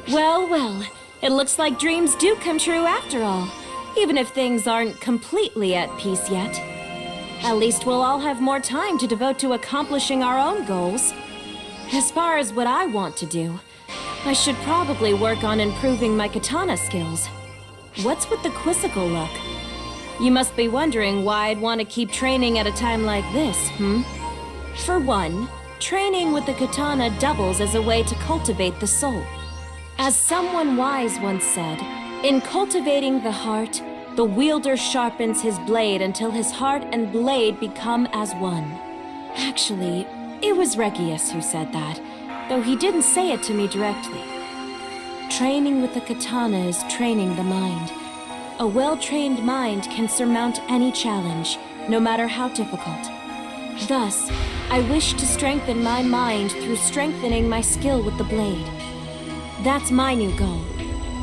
Well, well, it looks like dreams do come true after all, even if things aren't completely at peace yet. At least we'll all have more time to devote to accomplishing our own goals. As far as what I want to do, I should probably work on improving my katana skills. What's with the quizzical look? You must be wondering why I'd want to keep training at a time like this, For one, training with the katana doubles as a way to cultivate the soul. As someone wise once said, in cultivating the heart, the wielder sharpens his blade until his heart and blade become as one. Actually, it was Regius who said that, though he didn't say it to me directly. Training with the katana is training the mind. A well-trained mind can surmount any challenge, no matter how difficult. Thus, I wish to strengthen my mind through strengthening my skill with the blade. That's my new goal.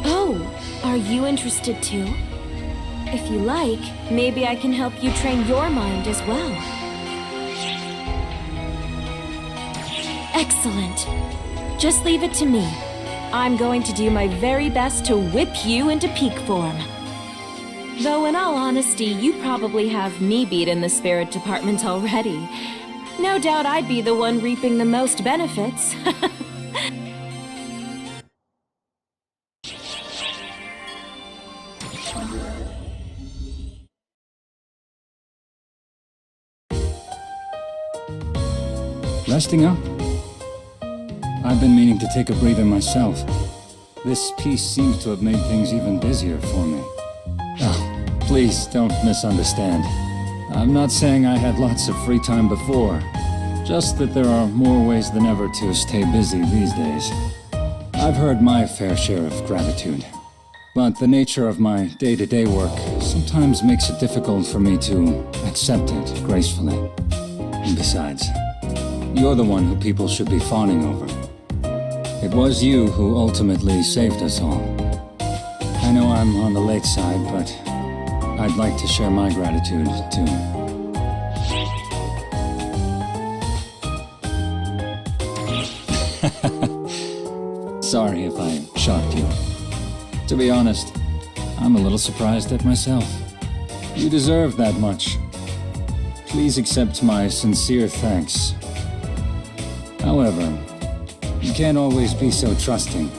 Oh, are you interested too? If you like, maybe I can help you train your mind as well. Excellent. Just leave it to me. I'm going to do my very best to whip you into peak form. Though in all honesty, you probably have me beat in the spirit department already. No doubt I'd be the one reaping the most benefits. Resting up? I've been meaning to take a breather myself. This piece seems to have made things even busier for me. Oh, please don't misunderstand. I'm not saying I had lots of free time before, just that there are more ways than ever to stay busy these days. I've heard my fair share of gratitude, but the nature of my day-to-day work sometimes makes it difficult for me to accept it gracefully. And besides, you're the one who people should be fawning over. It was you who ultimately saved us all. I know I'm on the late side, but I'd like to share my gratitude, too. Sorry if I shocked you. To be honest, I'm a little surprised at myself. You deserve that much. Please accept my sincere thanks. However, you can't always be so trusting.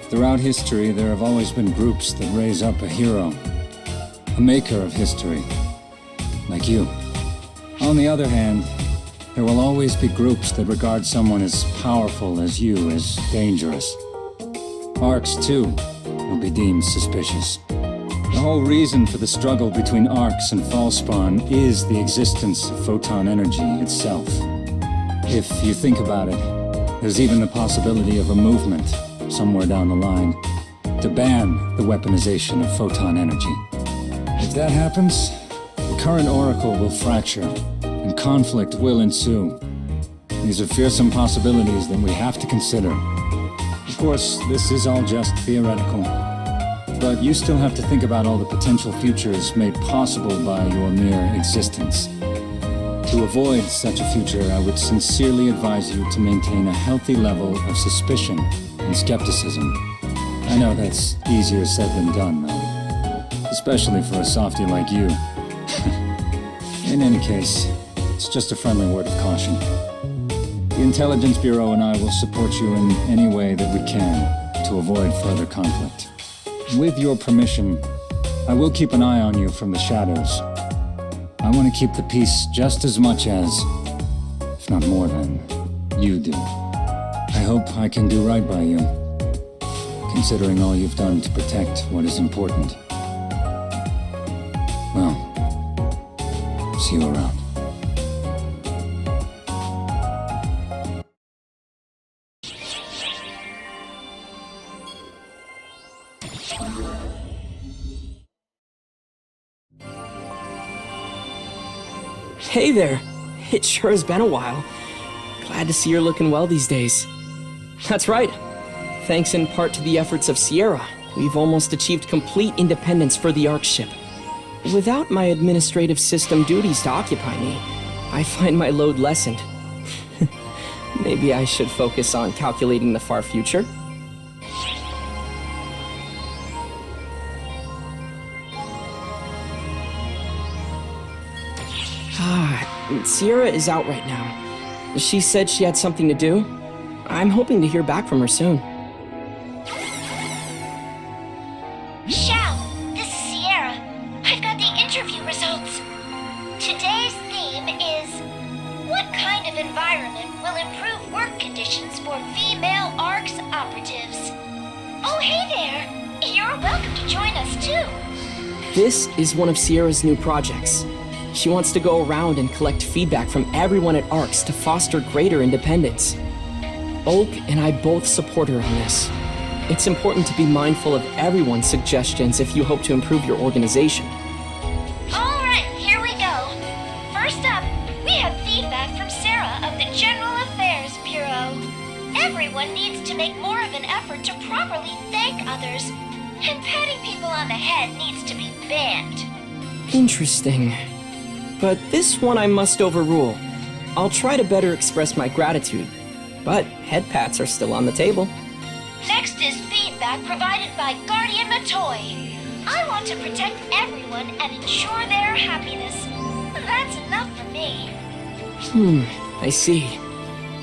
Throughout history, there have always been groups that raise up a hero, a maker of history, like you. On the other hand, there will always be groups that regard someone as powerful as you as dangerous. Arcs, too, will be deemed suspicious. The whole reason for the struggle between Arcs and Falspawn is the existence of photon energy itself. If you think about it, there's even the possibility of a movement, somewhere down the line, to ban the weaponization of photon energy. If that happens, the current Oracle will fracture, and conflict will ensue. These are fearsome possibilities that we have to consider. Of course, this is all just theoretical, but you still have to think about all the potential futures made possible by your mere existence. To avoid such a future, I would sincerely advise you to maintain a healthy level of suspicion and skepticism. I know that's easier said than done, though. Especially for a softie like you. In any case, it's just a friendly word of caution. The Intelligence Bureau and I will support you in any way that we can to avoid further conflict. With your permission, I will keep an eye on you from the shadows. I want to keep the peace just as much as, if not more than, you do. I hope I can do right by you, considering all you've done to protect what is important. Well, see you around. Hey there! It sure has been a while. Glad to see you're looking well these days. That's right. Thanks in part to the efforts of Sierra, we've almost achieved complete independence for the Ark ship. Without my administrative system duties to occupy me, I find my load lessened. Maybe I should focus on calculating the far future? Sierra is out right now. She said she had something to do. I'm hoping to hear back from her soon. Xiao, this is Sierra. I've got the interview results. Today's theme is, what kind of environment will improve work conditions for female ARCS operatives? Oh, hey there! You're welcome to join us too. This is one of Sierra's new projects. She wants to go around and collect feedback from everyone at ARCS to foster greater independence. Oak and I both support her on this. It's important to be mindful of everyone's suggestions if you hope to improve your organization. Alright, here we go. First up, we have feedback from Sarah of the General Affairs Bureau. Everyone needs to make more of an effort to properly thank others, and patting people on the head needs to be banned. Interesting. But this one I must overrule. I'll try to better express my gratitude, but head pats are still on the table. Next is feedback provided by Guardian Matoy. I want to protect everyone and ensure their happiness. That's enough for me. I see.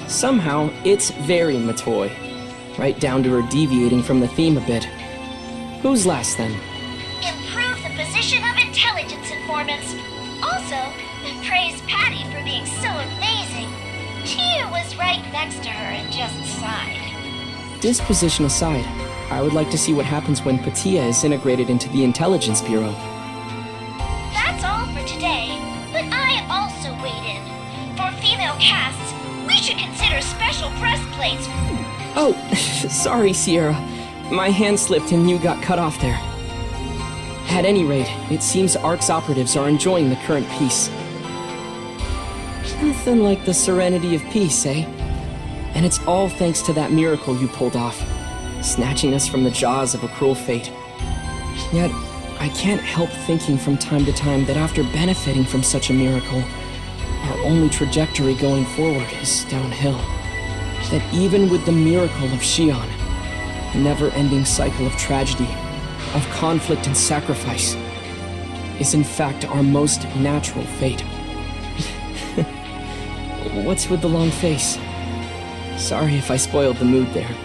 Somehow, it's very Matoy. Right down to her deviating from the theme a bit. Who's last then? Improve the position of intelligence informants. Also, praise Patty for being so amazing. Tia was right next to her and just sighed. Disposition aside, I would like to see what happens when Patia is integrated into the Intelligence Bureau. That's all for today, but I also weighed in. For female casts, we should consider special breastplates. Oh, sorry, Sierra. My hand slipped and you got cut off there. At any rate, it seems ARCS operatives are enjoying the current peace. Nothing like the serenity of peace, eh? And it's all thanks to that miracle you pulled off, snatching us from the jaws of a cruel fate. Yet, I can't help thinking from time to time that after benefiting from such a miracle, our only trajectory going forward is downhill. That even with the miracle of Xion, the never-ending cycle of tragedy, of conflict and sacrifice, is in fact our most natural fate. What's with the long face? Sorry if I spoiled the mood there.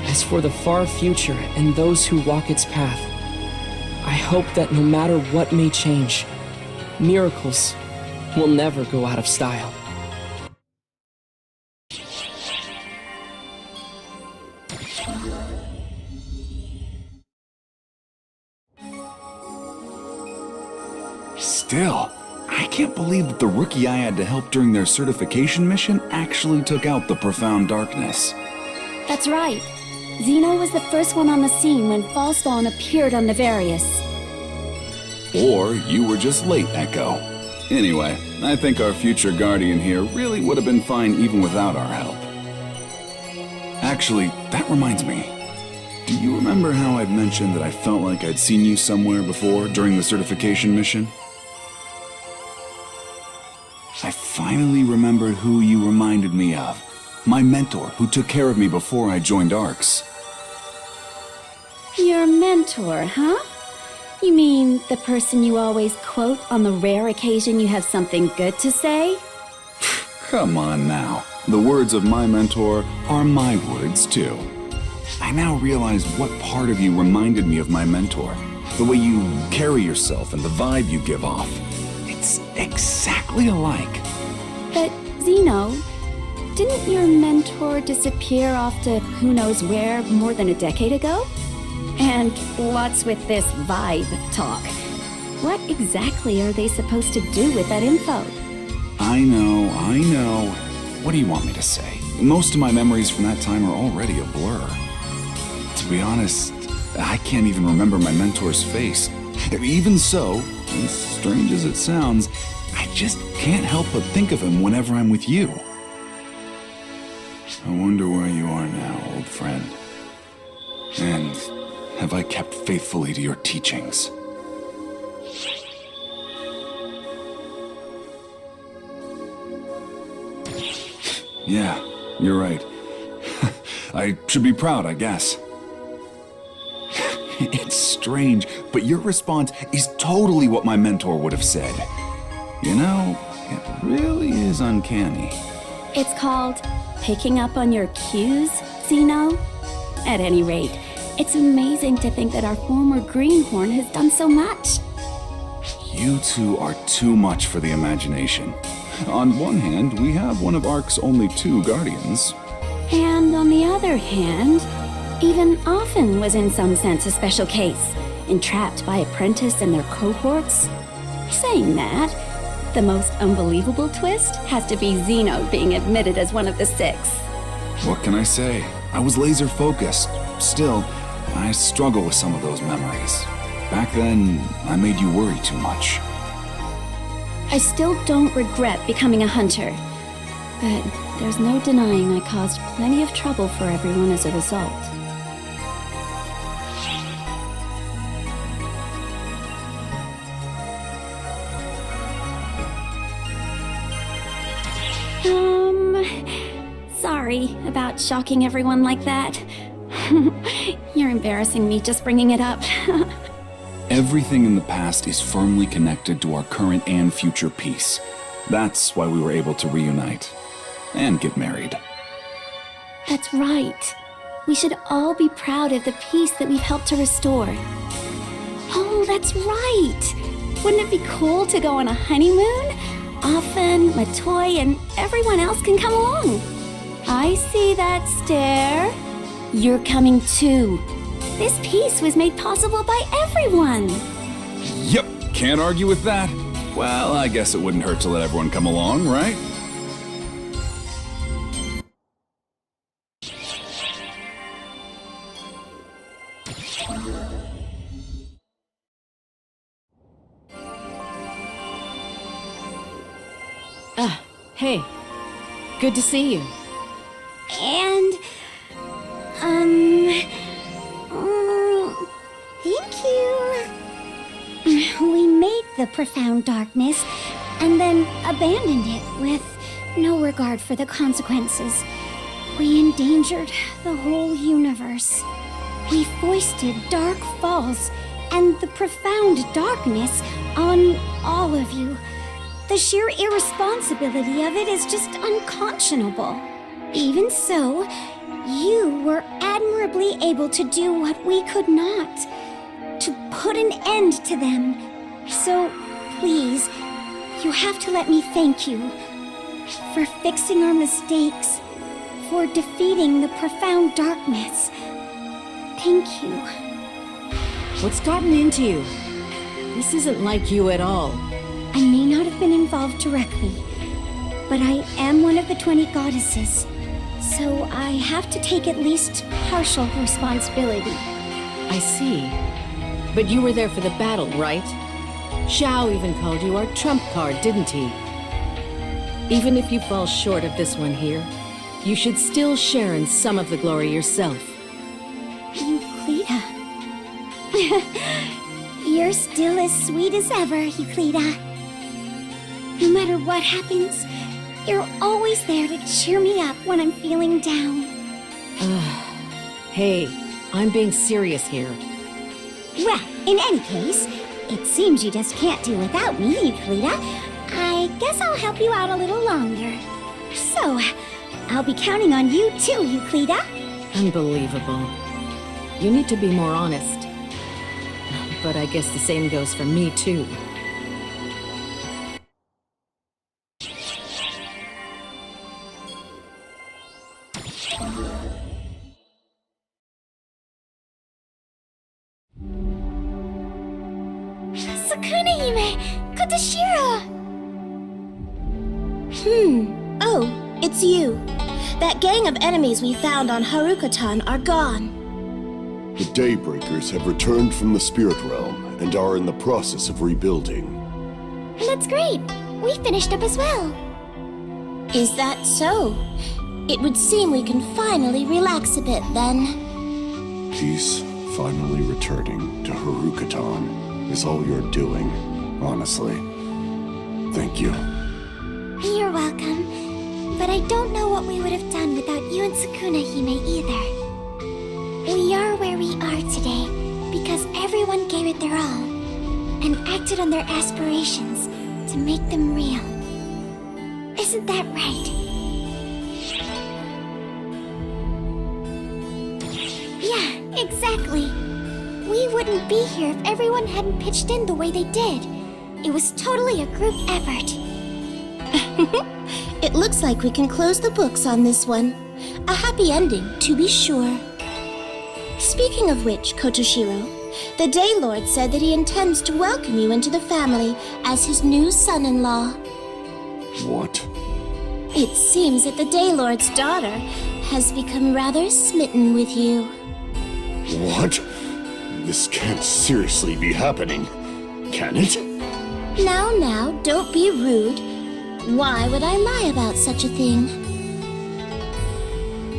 As for the far future and those who walk its path, I hope that no matter what may change, miracles will never go out of style. Still, I can't believe that the rookie I had to help during their certification mission actually took out the profound darkness. That's right. Zeno was the first one on the scene when Falspawn appeared on Nefarious. Or you were just late, Echo. Anyway, I think our future guardian here really would have been fine even without our help. Actually, that reminds me. Do you remember how I'd mentioned that I felt like I'd seen you somewhere before during the certification mission? I finally remembered who you reminded me of. My mentor who took care of me before I joined ARCS. Your mentor, huh? You mean the person you always quote on the rare occasion you have something good to say? Come on now. The words of my mentor are my words too. I now realize what part of you reminded me of my mentor. The way you carry yourself and the vibe you give off. It's exactly alike. But, Zeno, didn't your mentor disappear off to who knows where more than a decade ago? And what's with this vibe talk? What exactly are they supposed to do with that info? I know. What do you want me to say? Most of my memories from that time are already a blur. To be honest, I can't even remember my mentor's face. Even so, as strange as it sounds, I just can't help but think of him whenever I'm with you. I wonder where you are now, old friend. And have I kept faithfully to your teachings? Yeah, you're right. I should be proud, I guess. It's strange, but your response is totally what my mentor would have said. You know, It really is uncanny. It's called picking up on your cues, Zeno. At any rate, it's amazing to think that our former greenhorn has done so much. You two are too much for the imagination. On one hand, we have one of Ark's only 2 guardians. And on the other hand, even Offen was in some sense a special case, entrapped by Apprentice and their cohorts. Saying that, the most unbelievable twist has to be Zeno being admitted as one of the 6. What can I say? I was laser focused. Still, I struggle with some of those memories. Back then, I made you worry too much. I still don't regret becoming a hunter, but there's no denying I caused plenty of trouble for everyone as a result. Sorry about shocking everyone like that. You're embarrassing me just bringing it up. Everything in the past is firmly connected to our current and future peace. That's why we were able to reunite. And get married. That's right. We should all be proud of the peace that we've helped to restore. Oh, that's right! Wouldn't it be cool to go on a honeymoon? Offen, Matoy, and everyone else can come along. I see that stare. You're coming too. This peace was made possible by everyone. Yep, can't argue with that. Well, I guess it wouldn't hurt to let everyone come along, right? Hey. Good to see you. And, thank you. We made the profound darkness and then abandoned it with no regard for the consequences. We endangered the whole universe. We foisted dark falls and the profound darkness on all of you. The sheer irresponsibility of it is just unconscionable. Even so, you were admirably able to do what we could not, to put an end to them. So, please, you have to let me thank you for fixing our mistakes, for defeating the profound darkness. Thank you. What's gotten into you? This isn't like you at all. I may not have been involved directly, but I am one of the 20 goddesses, so I have to take at least partial responsibility. I see. But you were there for the battle, right? Xiao even called you our trump card, didn't he? Even if you fall short of this one here, you should still share in some of the glory yourself. Euclida. You're still as sweet as ever, Euclida. No matter what happens, you're always there to cheer me up when I'm feeling down. Hey, I'm being serious here. Well, in any case, it seems you just can't do without me, Euclida. I guess I'll help you out a little longer. So, I'll be counting on you too, Euclida. Unbelievable. You need to be more honest. But I guess the same goes for me too. Sukuna-hime! Katashiro! Oh, it's you. That gang of enemies we found on Haruka-tan are gone. The Daybreakers have returned from the spirit realm and are in the process of rebuilding. That's great. We finished up as well. Is that so? It would seem we can finally relax a bit then. Peace finally returning to Haruka-tan is all you're doing, honestly. Thank you. You're welcome. But I don't know what we would have done without you and Sukuna-hime either. We are where we are today because everyone gave it their all and acted on their aspirations to make them real. Isn't that right? Yeah, exactly. We wouldn't be here if everyone hadn't pitched in the way they did. It was totally a group effort. It looks like we can close the books on this one. A happy ending, to be sure. Speaking of which, Kotoshiro, the Daylord said that he intends to welcome you into the family as his new son-in-law. What? It seems that the Daylord's daughter has become rather smitten with you. What? This can't seriously be happening, can it? Now, don't be rude. Why would I lie about such a thing?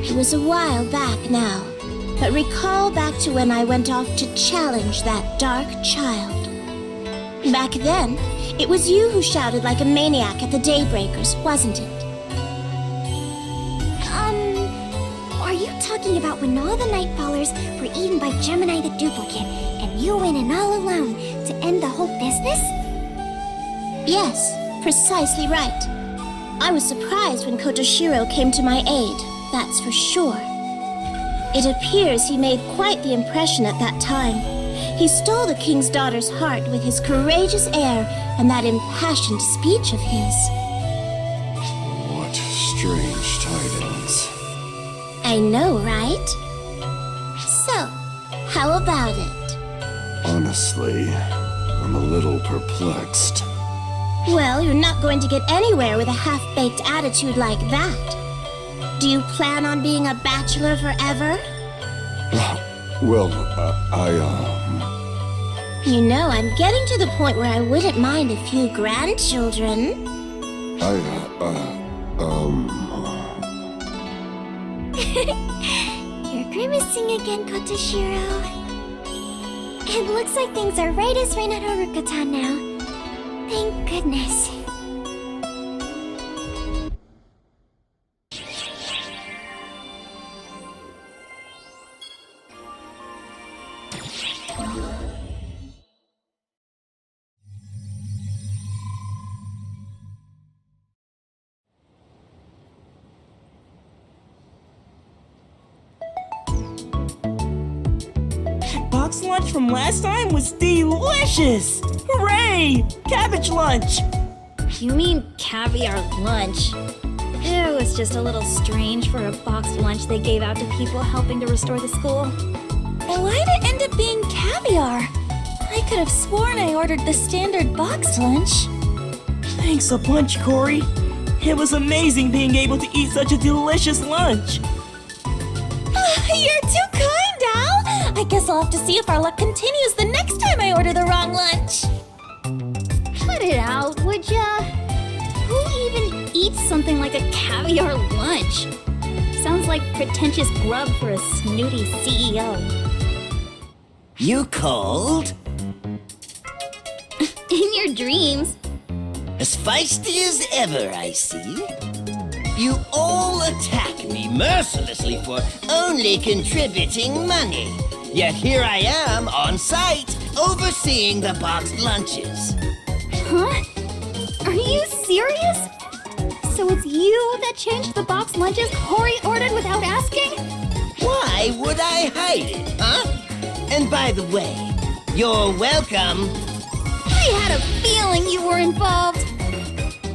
It was a while back now, but recall back to when I went off to challenge that dark child. Back then, it was you who shouted like a maniac at the Daybreakers, wasn't it? Are you talking about when all the Nightfallers were eaten by Gemini the Duplicate, and you went in all alone to end the whole business? Yes, precisely right. I was surprised when Kotoshiro came to my aid, that's for sure. It appears he made quite the impression at that time. He stole the king's daughter's heart with his courageous air and that impassioned speech of his. What strange tidings. I know, right? So, how about it? Honestly, I'm a little perplexed. Well, you're not going to get anywhere with a half-baked attitude like that. Do you plan on being a bachelor forever? Well, You know, I'm getting to the point where I wouldn't mind a few grandchildren. You're grimacing again, Kotoshiro. It looks like things are right as rain at Haruka-tan now. Thank goodness. Box lunch from last time was delicious! Hooray! Cabbage lunch! You mean caviar lunch? It was just a little strange for a boxed lunch they gave out to people helping to restore the school. And why'd it end up being caviar? I could have sworn I ordered the standard boxed lunch. Thanks a bunch, Corey. It was amazing being able to eat such a delicious lunch. You're too kind, Al! I guess I'll have to see if our luck continues the next time I order the wrong lunch. Cut it out, would ya? Who even eats something like a caviar lunch? Sounds like pretentious grub for a snooty CEO. You called? In your dreams. As feisty as ever, I see. You all attack me mercilessly for only contributing money. Yet here I am, on site, overseeing the boxed lunches. Huh? Are you serious? So it's you that changed the boxed lunches Corey ordered without asking? Why would I hide it, huh? And by the way, you're welcome. I had a feeling you were involved.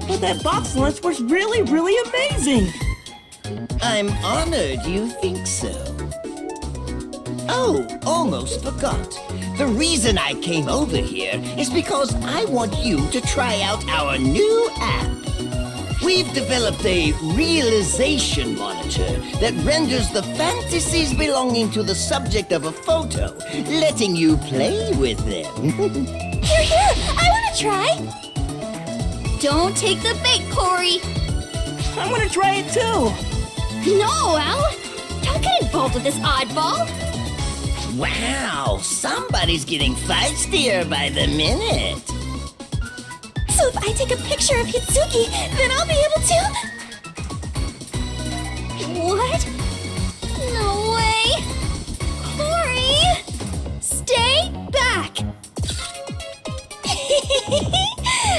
But that box lunch was really, really amazing! I'm honored you think so. Oh, almost forgot. The reason I came over here is because I want you to try out our new app. We've developed a realization monitor that renders the fantasies belonging to the subject of a photo, letting you play with them. Here! I want to try! Don't take the bait, Corey. I'm gonna try it too! No, Al! Don't get involved with this oddball. Wow, somebody's getting feistier by the minute. So if I take a picture of Hitsuki, then I'll be able to... What? No way! Corey! Stay back!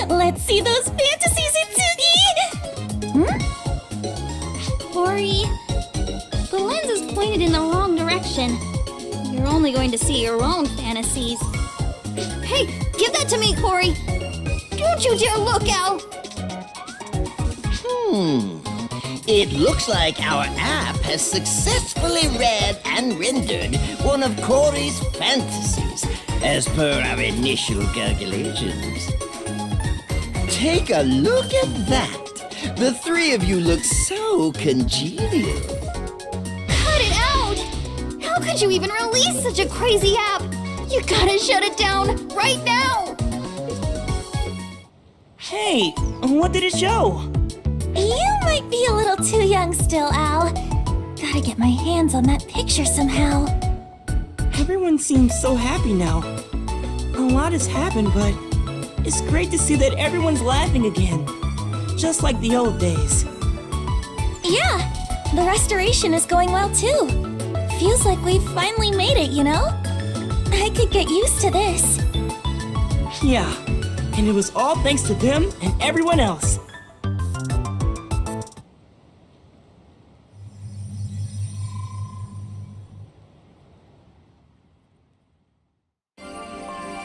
Let's see those fantasies, Hitsuki! only going to see your own fantasies. Hey, give that to me, Corey! Don't you dare look, Al! It looks like our app has successfully read and rendered one of Corey's fantasies, as per our initial calculations. Take a look at that. The three of you look so congenial. Cut it out! How could you even release such a crazy app? You gotta shut it down right now! Hey, what did it show? You might be a little too young still, Al. Gotta get my hands on that picture somehow. Everyone seems so happy now. A lot has happened, but it's great to see that everyone's laughing again. Just like the old days. Yeah, the restoration is going well too. Feels like we've finally made it, you know? I could get used to this. Yeah, and it was all thanks to them and everyone else.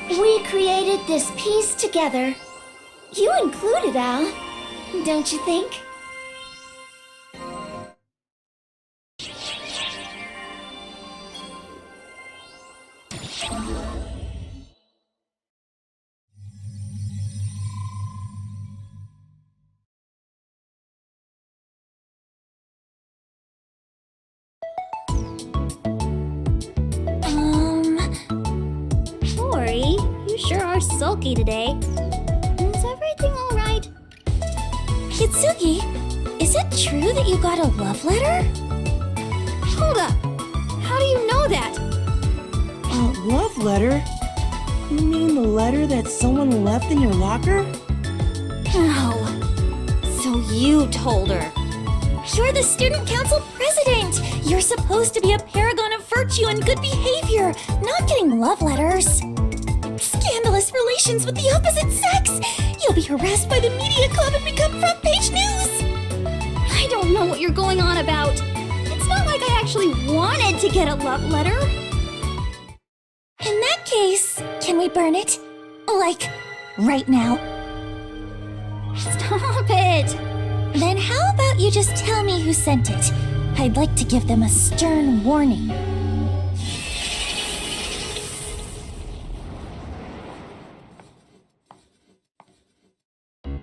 We created this piece together. You included, Al, don't you think? Corey, you sure are sulky today. Is everything alright? Kitsugi, is it true that you got a love letter? Hold up! How do you know that? A love letter? You mean the letter that someone left in your locker? Oh. So you told her. You're the student council president. You're supposed to be a paragon of virtue and good behavior, not getting love letters. Scandalous relations with the opposite sex. You'll be harassed by the media club and become front page news. I don't know what you're going on about. It's not like I actually wanted to get a love letter. In that case, can we burn it? Like, right now? Stop it! Then how about you just tell me who sent it? I'd like to give them a stern warning.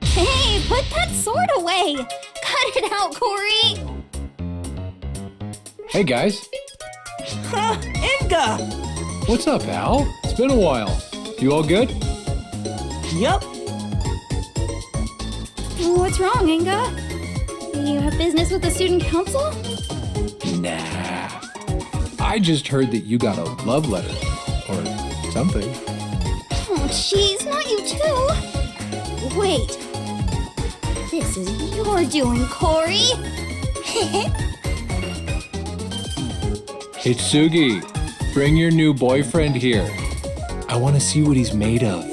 Hey, put that sword away! Cut it out, Corey! Hey guys, Huh, Inga! what's up, Al? It's been a while. You all good? Yup, What's wrong, Inga? You have business with the student council? Nah. I just heard that you got a love letter. Or something. Oh, jeez, not you too! Wait. This is your doing, Corey! Hitsugi, bring your new boyfriend here. I want to see what he's made of.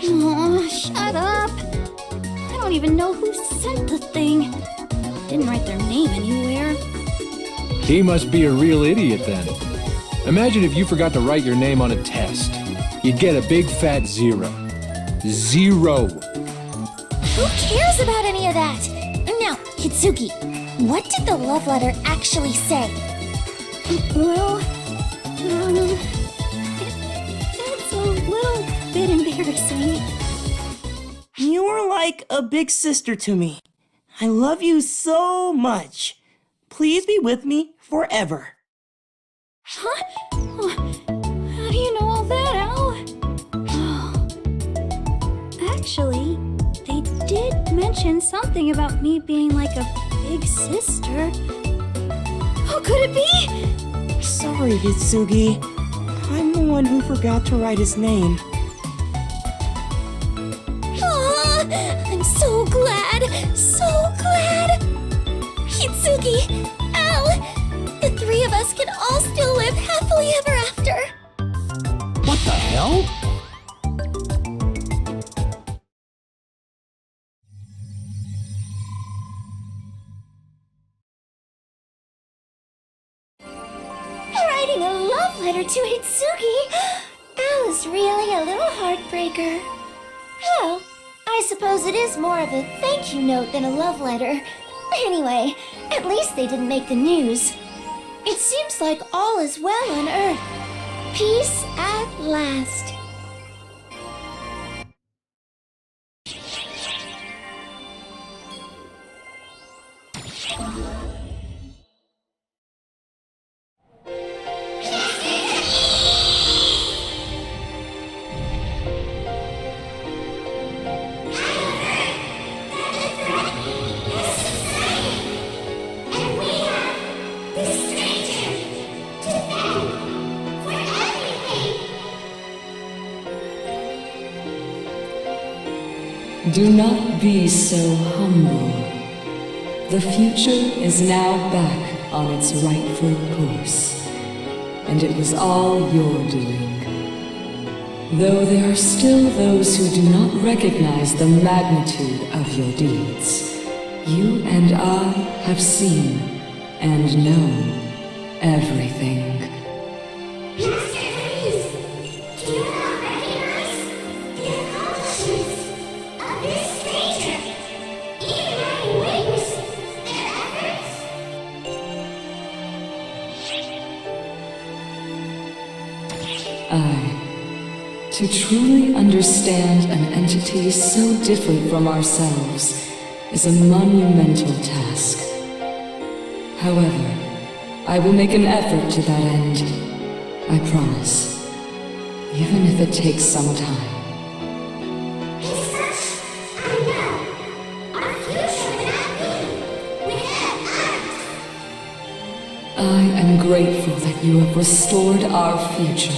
Oh, shut up! I don't even know who sent the thing. Didn't write their name anywhere. He must be a real idiot then. Imagine if you forgot to write your name on a test. You'd get a big fat 0. 0. Who cares about any of that? Now, Kitsugi, what did the love letter actually say? Well, it's a little bit embarrassing. you are like a big sister to me. I love you so much. Please be with me forever. Huh? How do you know all that, Al? Actually, they did mention something about me being like a big sister. How could it be? Sorry, Hitsugi. I'm the one who forgot to write his name. Aw, I'm so glad, so glad. Hitsugi, Al, the three of us can all still live happily ever after. What the hell? Writing a love letter to Hitsugi. Al is really a little heartbreaker. Well, I suppose it is more of a thank you note than a love letter. Anyway, at least they didn't make the news. It seems like all is well on Earth. Peace at last. Do not be so humble. The future is now back on its rightful course, and it was all your doing. Though there are still those who do not recognize the magnitude of your deeds, you and I have seen and known everything. To truly understand an entity so different from ourselves is a monumental task. However, I will make an effort to that end. I promise. Even if it takes some time. I am grateful that you have restored our future.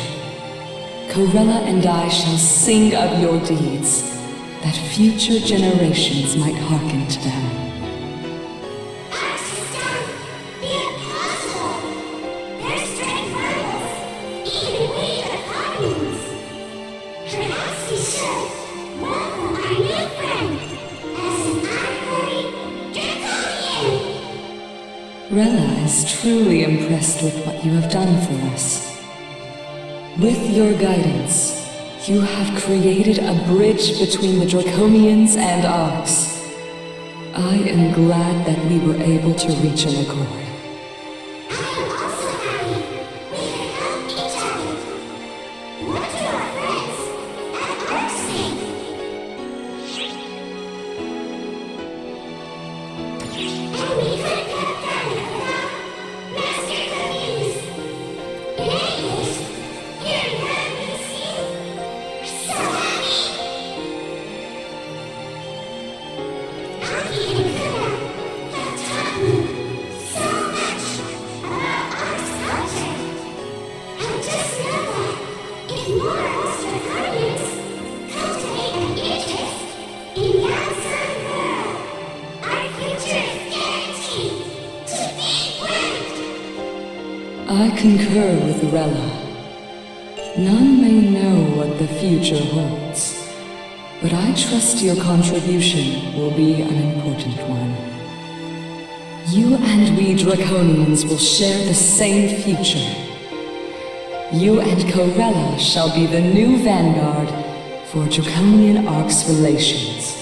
Corella and I shall sing of your deeds, that future generations might hearken to them. Rella is truly impressed with what you have done for us. With your guidance, you have created a bridge between the Draconians and Ox. I am glad that we were able to reach an accord. I concur with Rella. None may know what the future holds, but I trust your contribution will be an important one. You and we Draconians will share the same future. You and Corella shall be the new vanguard for Draconian-Arx relations.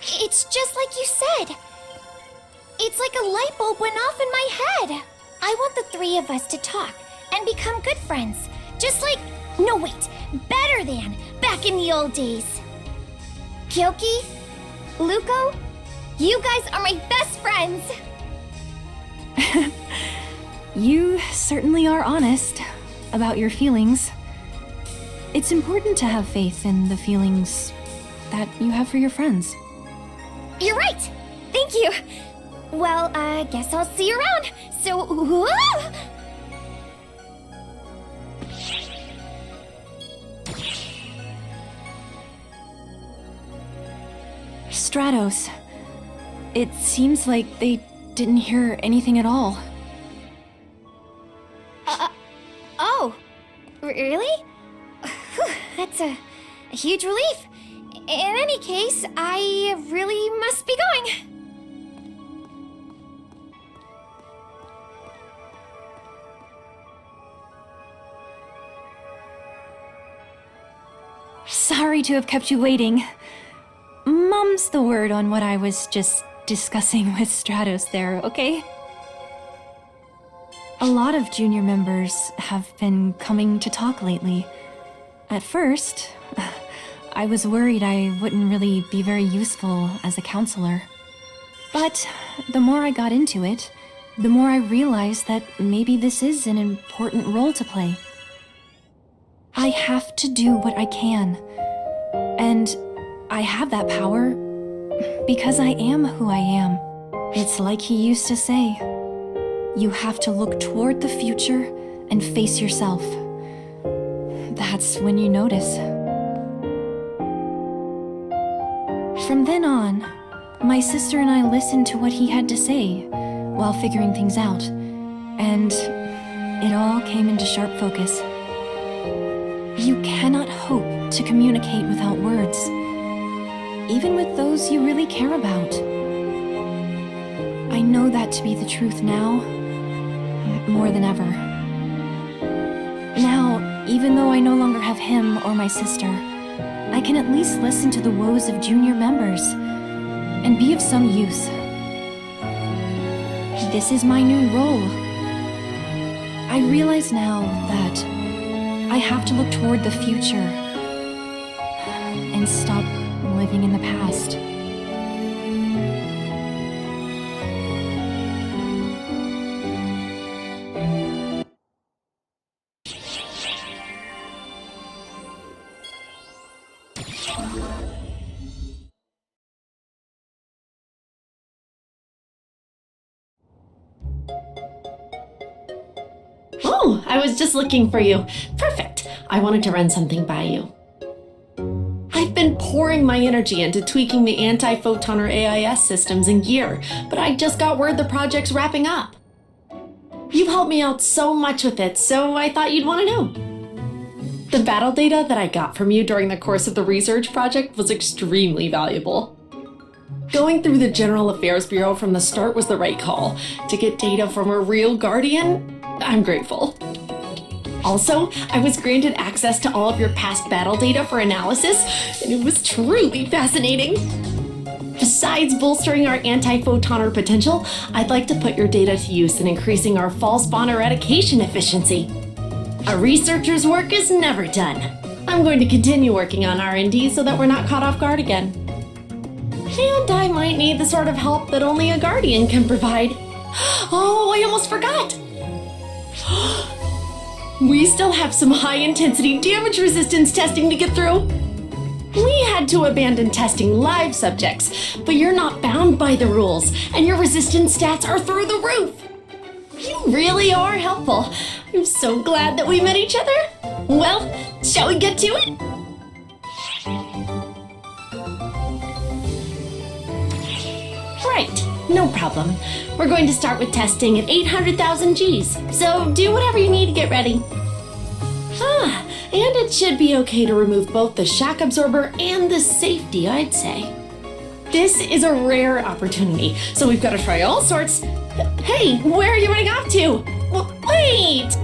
It's just like you said. It's like a light bulb went off in my head. I want the three of us to talk and become good friends. Just like, no wait, better than back in the old days. Kyoki, Luko, you guys are my best friends. You certainly are honest. about your feelings. It's important to have faith in the feelings that you have for your friends. You're right! Thank you! Well, I guess I'll see you around. So, whoa! Stratos. It seems like they didn't hear anything at all. Oh, really? Whew, that's a huge relief. In any case, I really must be going. Sorry to have kept you waiting. Mum's the word on what I was just discussing with Stratos there, okay? A lot of junior members have been coming to talk lately. At first, I was worried I wouldn't really be very useful as a counselor. But the more I got into it, the more I realized that maybe this is an important role to play. I have to do what I can. And I have that power because I am who I am. It's like he used to say, you have to look toward the future and face yourself. That's when you notice. From then on, my sister and I listened to what he had to say while figuring things out, and it all came into sharp focus. You cannot hope to communicate without words, even with those you really care about. I know that to be the truth now, more than ever. Now, even though I no longer have him or my sister, I can at least listen to the woes of junior members and be of some use. This is my new role. I realize now that I have to look toward the future and stop living in the past. Oh, I was just looking for you. Perfect. I wanted to run something by you. I've been pouring my energy into tweaking the anti-photoner AIS systems in Gear, but I just got word the project's wrapping up. You've helped me out so much with it, so I thought you'd want to know. The battle data that I got from you during the course of the research project was extremely valuable. Going through the General Affairs Bureau from the start was the right call. To get data from a real Guardian, I'm grateful. Also, I was granted access to all of your past battle data for analysis, and it was truly fascinating. Besides bolstering our anti-photoner potential, I'd like to put your data to use in increasing our fall spawn eradication efficiency. A researcher's work is never done. I'm going to continue working on R&D so that we're not caught off guard again. And I might need the sort of help that only a Guardian can provide. Oh, I almost forgot! We still have some high-intensity damage resistance testing to get through. We had to abandon testing live subjects, but you're not bound by the rules, and your resistance stats are through the roof. You really are helpful. I'm so glad that we met each other. Well, shall we get to it? Right, no problem. We're going to start with testing at 800,000 Gs, so do whatever you need to get ready. And it should be okay to remove both the shock absorber and the safety, I'd say. This is a rare opportunity, so we've got to try all sorts. Hey, where are you running off to? Wait!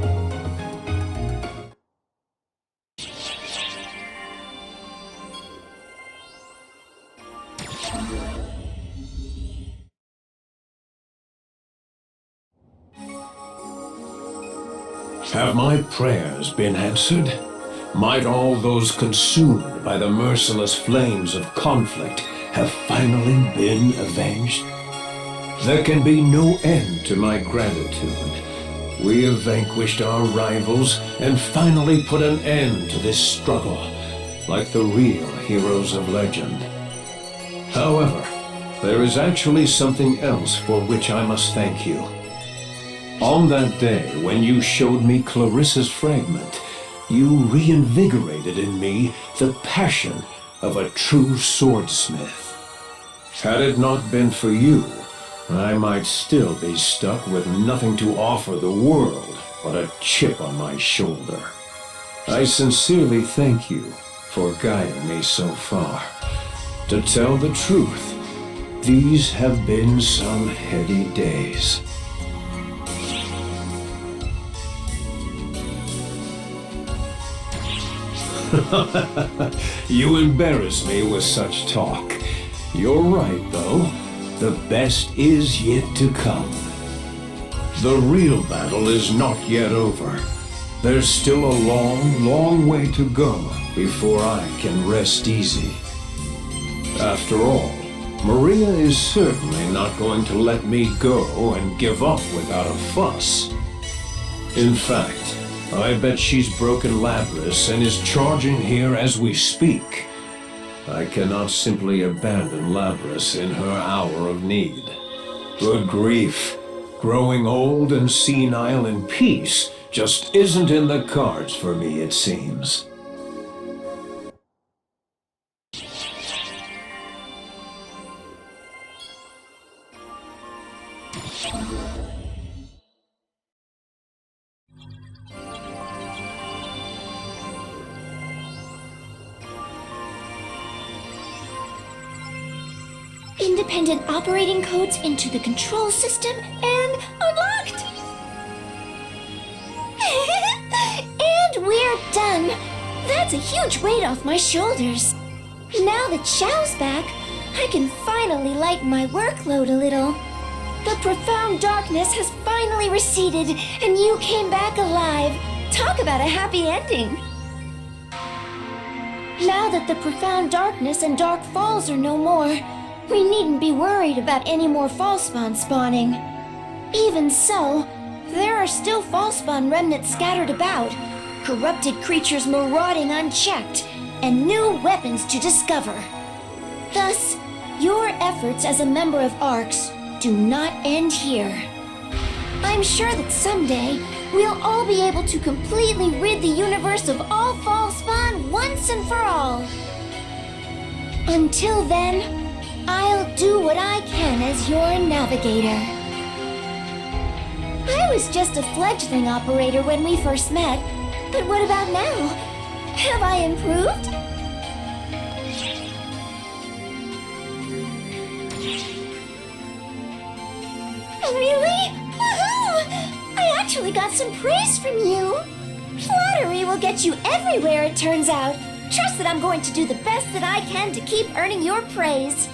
Have my prayers been answered? Might all those consumed by the merciless flames of conflict have finally been avenged? There can be no end to my gratitude, We have vanquished our rivals and finally put an end to this struggle, like the real heroes of legend. However, there is actually something else for which I must thank you. On that day when you showed me Clarissa's fragment, you reinvigorated in me the passion of a true swordsmith. Had it not been for you, I might still be stuck with nothing to offer the world but a chip on my shoulder. I sincerely thank you for guiding me so far. To tell the truth, these have been some heady days. You embarrass me with such talk. You're right, though. The best is yet to come. The real battle is not yet over. There's still a long, long way to go before I can rest easy. After all, Maria is certainly not going to let me go and give up without a fuss. In fact, I bet she's broken Labris and is charging here as we speak. I cannot simply abandon Labris in her hour of need. Good grief. Growing old and senile in peace just isn't in the cards for me, it seems. Independent operating codes into the control system and unlocked! And we're done! That's a huge weight off my shoulders. Now that Xiao's back, I can finally lighten my workload a little. The profound darkness has finally receded, and you came back alive. Talk about a happy ending. Now that the profound darkness and dark falls are no more, we needn't be worried about any more Falspawn spawning. Even so, there are still Falspawn remnants scattered about, corrupted creatures marauding unchecked, and new weapons to discover. Thus, your efforts as a member of ARX do not end here. I'm sure that someday, we'll all be able to completely rid the universe of all Falspawn once and for all. Until then, I'll do what I can as your navigator. I was just a fledgling operator when we first met, but what about now? Have I improved? Really? Woohoo! I actually got some praise from you. Flattery will get you everywhere, it turns out. Trust that I'm going to do the best that I can to keep earning your praise.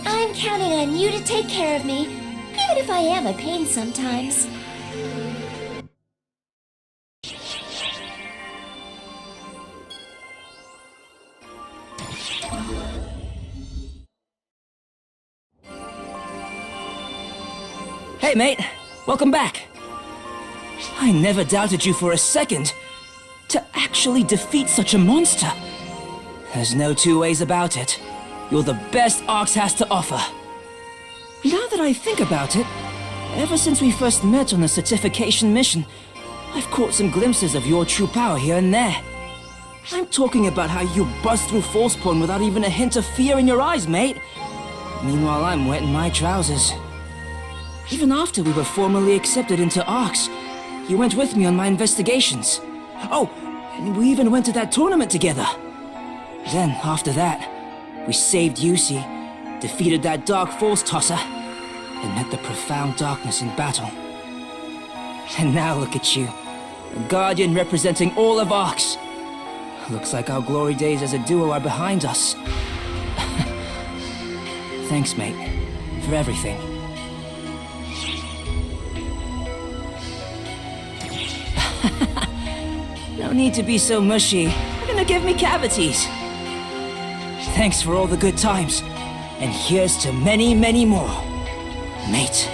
I'm counting on you to take care of me, even if I am a pain sometimes. Hey, mate. Welcome back. I never doubted you for a second. To actually defeat such a monster. There's no two ways about it. You're the best ARX has to offer. Now that I think about it, ever since we first met on the certification mission, I've caught some glimpses of your true power here and there. I'm talking about how you bust through Falspawn without even a hint of fear in your eyes, mate. Meanwhile, I'm wet in my trousers. Even after we were formally accepted into ARX, you went with me on my investigations. Oh, and we even went to that tournament together. Then, after that, we saved Yusi, defeated that dark Force Tosser, and met the profound darkness in battle. And now look at you, a guardian representing all of ARX. Looks like our glory days as a duo are behind us. Thanks, mate, for everything. No need to be so mushy. You're gonna give me cavities. Thanks for all the good times. And here's to many, many more, mate.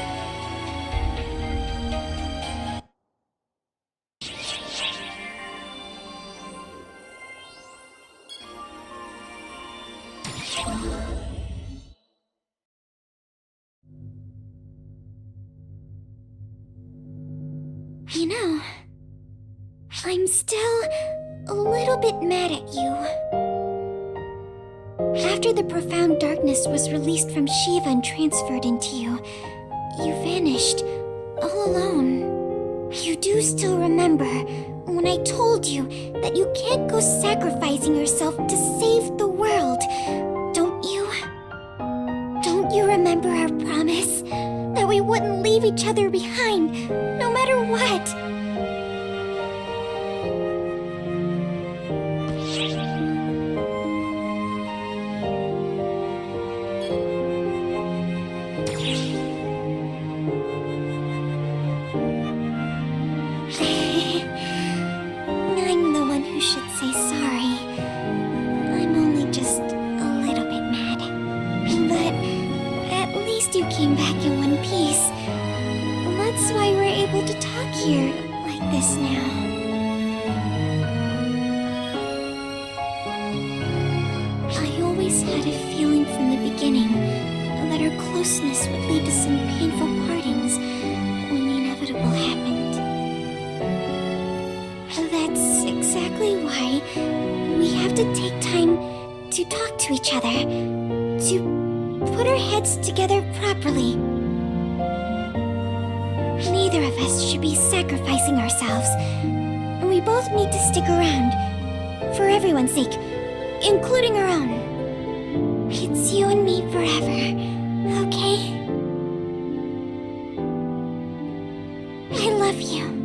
You know, I'm still a little bit mad at you. After the profound darkness was released from Shiva and transferred into you, you vanished, all alone. You do still remember when I told you that you can't go sacrificing yourself to save the world, don't you? Don't you remember our promise that we wouldn't leave each other behind, no matter what? I'm the one who should say sorry. I'm only just a little bit mad. But at least you came back in one piece. That's why we're able to talk here like this now. I always had a feeling from the beginning that our closeness would lead to some painful partings when the inevitable happened. That's exactly why we have to take time to talk to each other, to put our heads together properly. Neither of us should be sacrificing ourselves. We both need to stick around, for everyone's sake, including our own. It's you and me forever, okay? I love you.